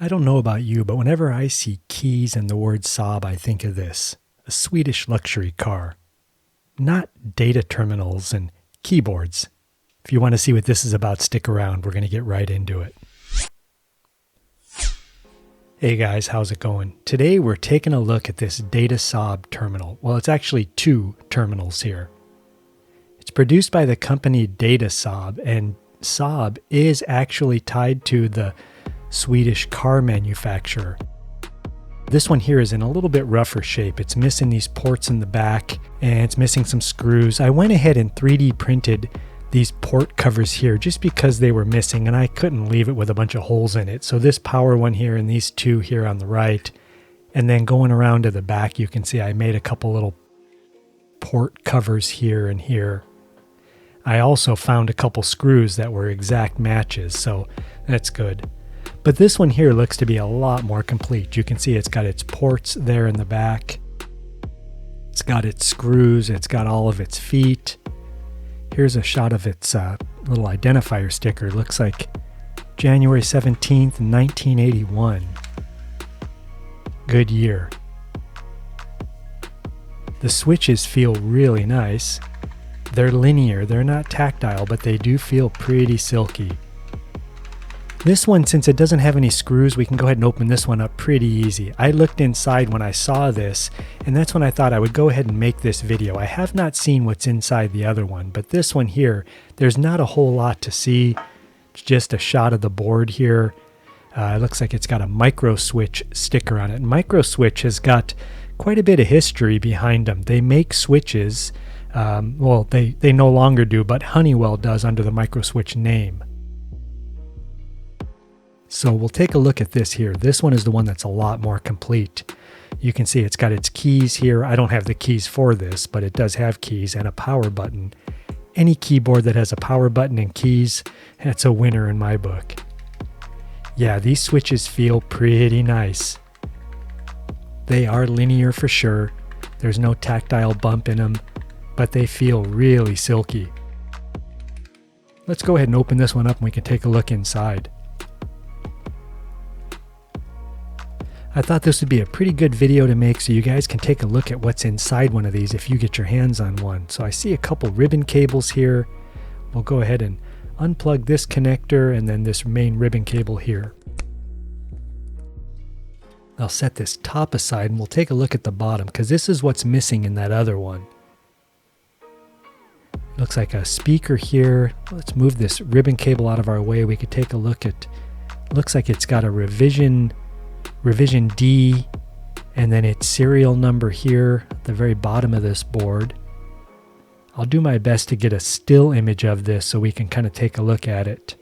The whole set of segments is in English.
I don't know about you, but whenever I see keys and the word Saab, I think of this, a Swedish luxury car. Not data terminals and keyboards. If you want to see what this is about, stick around. We're going to get right into it. Hey guys, how's it going? Today we're taking a look at this DataSAAB terminal. Well, it's actually two terminals here. It's produced by the company DataSAAB, and Saab is actually tied to the Swedish car manufacturer. This one here is in a little bit rougher shape. It's missing these ports in the back and it's missing some screws. I went ahead and 3D printed these port covers here just because they were missing and I couldn't leave it with a bunch of holes in it. So this power one here and these two here on the right, and then going around to the back, you can see I made a couple little port covers here and here. I also found a couple screws that were exact matches, so that's good. But this one here looks to be a lot more complete. You can see it's got its ports there in the back. It's got its screws. It's got all of its feet. Here's a shot of its little identifier sticker. Looks like January 17th, 1981. Good year. The switches feel really nice. They're linear. They're not tactile, but they do feel pretty silky. This one, since it doesn't have any screws, we can go ahead and open this one up pretty easy. I looked inside when I saw this, and that's when I thought I would go ahead and make this video. I have not seen what's inside the other one, but this one here, there's not a whole lot to see. It's just a shot of the board here. It looks like it's got a micro switch sticker on it. Micro switch has got quite a bit of history behind them. They make switches, well, they no longer do, but Honeywell does under the micro switch name. So we'll take a look at this here. This one is the one that's a lot more complete. You can see it's got its keys here. I don't have the keys for this, but it does have keys and a power button. Any keyboard that has a power button and keys, that's a winner in my book. Yeah, these switches feel pretty nice. They are linear for sure. There's no tactile bump in them, but they feel really silky. Let's go ahead and open this one up and we can take a look inside. I thought this would be a pretty good video to make so you guys can take a look at what's inside one of these if you get your hands on one. So I see a couple ribbon cables here. We'll go ahead and unplug this connector and then this main ribbon cable here. I'll set this top aside and we'll take a look at the bottom because this is what's missing in that other one. Looks like a speaker here. Let's move this ribbon cable out of our way. We could take a look at, looks like it's got a revision D, and then its serial number here at the very bottom of this board. I'll do my best to get a still image of this so we can kind of take a look at it.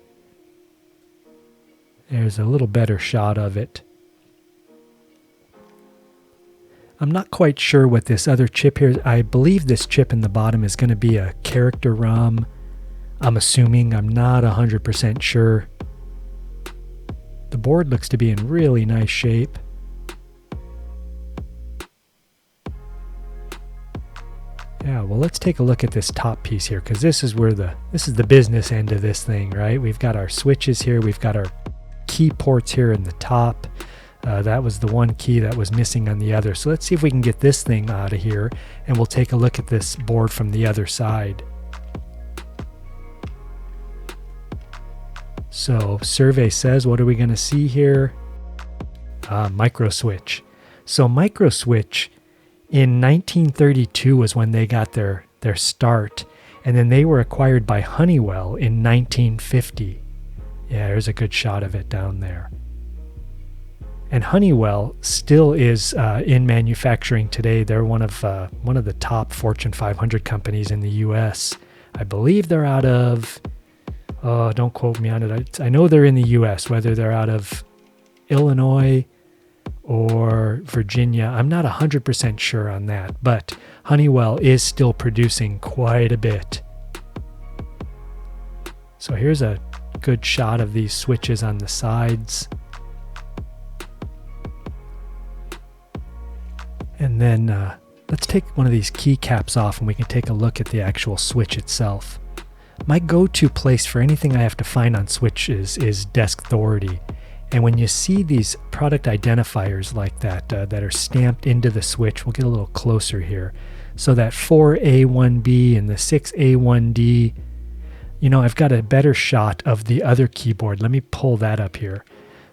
There's a little better shot of it. I'm not quite sure what this other chip here is. I believe this chip in the bottom is going to be a character ROM. I'm assuming. I'm not 100% sure. The board looks to be in really nice shape. Yeah, well, let's take a look at this top piece here because this is the business end of this thing, right? We've got our switches here. We've got our key ports here in the top. That was the one key that was missing on the other. So let's see if we can get this thing out of here and we'll take a look at this board from the other side. So survey says, what are we going to see here? Micro switch. So micro switch in 1932 was when they got their start, and then they were acquired by Honeywell in 1950. Yeah, there's a good shot of it down there. And Honeywell still is in manufacturing today. They're one of the top Fortune 500 companies in the U.S. I believe they're out of, don't quote me on it. I know they're in the U.S., whether they're out of Illinois or Virginia. I'm not 100% sure on that, but Honeywell is still producing quite a bit. So here's a good shot of these switches on the sides. And then let's take one of these keycaps off and we can take a look at the actual switch itself. My go-to place for anything I have to find on switches is Desk Authority. And when you see these product identifiers like that that are stamped into the switch, we'll get a little closer here. So that 4A1B and the 6A1D, you know, I've got a better shot of the other keyboard. Let me pull that up here.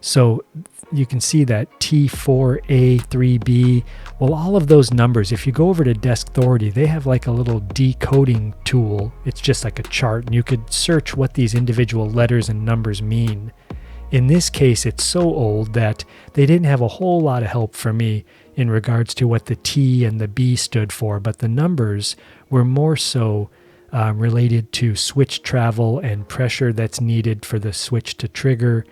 So you can see that T4A3B. Well, all of those numbers, if you go over to Desk Authority, they have like a little decoding tool. It's just like a chart, and you could search what these individual letters and numbers mean. In this case, it's so old that they didn't have a whole lot of help for me in regards to what the T and the B stood for, but the numbers were more so related to switch travel and pressure that's needed for the switch to trigger.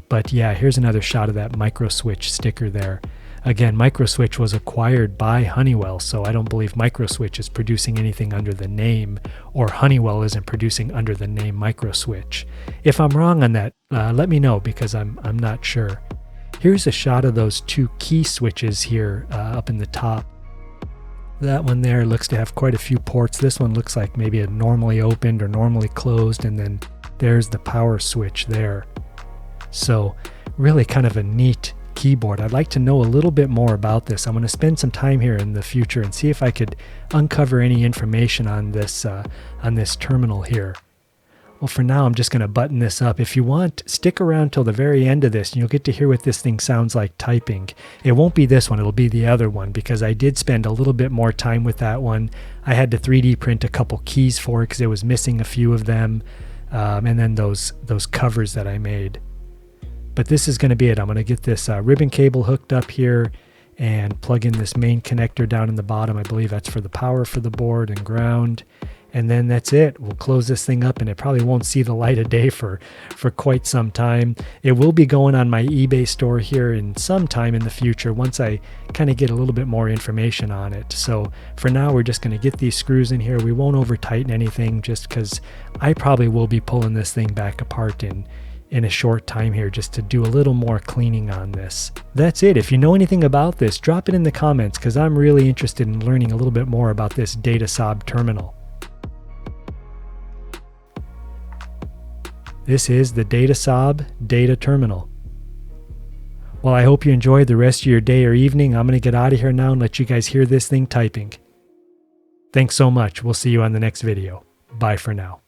But yeah, here's another shot of that microswitch sticker there. Again, microswitch was acquired by Honeywell, so I don't believe microswitch is producing anything under the name, or Honeywell isn't producing under the name microswitch. If I'm wrong on that, let me know, because I'm not sure. Here's a shot of those two key switches here up in the top. That one there looks to have quite a few ports. This one looks like maybe a normally opened or normally closed, and then there's the power switch there. So really kind of a neat keyboard. I'd like to know a little bit more about this. I'm going to spend some time here in the future and see if I could uncover any information on this terminal here. Well, for now, I'm just going to button this up. If you want, stick around till the very end of this and you'll get to hear what this thing sounds like typing. It won't be this one, it'll be the other one, because I did spend a little bit more time with that one. I had to 3D print a couple keys for it because it was missing a few of them, and then those covers that I made. But this is going to be it. I'm going to get this ribbon cable hooked up here and plug in this main connector down in the bottom. I believe that's for the power for the board and ground. And then that's it. We'll close this thing up, and it probably won't see the light of day for quite some time. It will be going on my eBay store here in some time in the future once I kind of get a little bit more information on it. So for now, we're just going to get these screws in here. We won't over tighten anything just because I probably will be pulling this thing back apart in a short time here just to do a little more cleaning on this. That's it. If you know anything about this, drop it in the comments because I'm really interested in learning a little bit more about this DataSAAB terminal. This is the DataSAAB data terminal. Well, I hope you enjoyed the rest of your day or evening. I'm going to get out of here now and let you guys hear this thing typing. Thanks so much. We'll see you on the next video. Bye for now.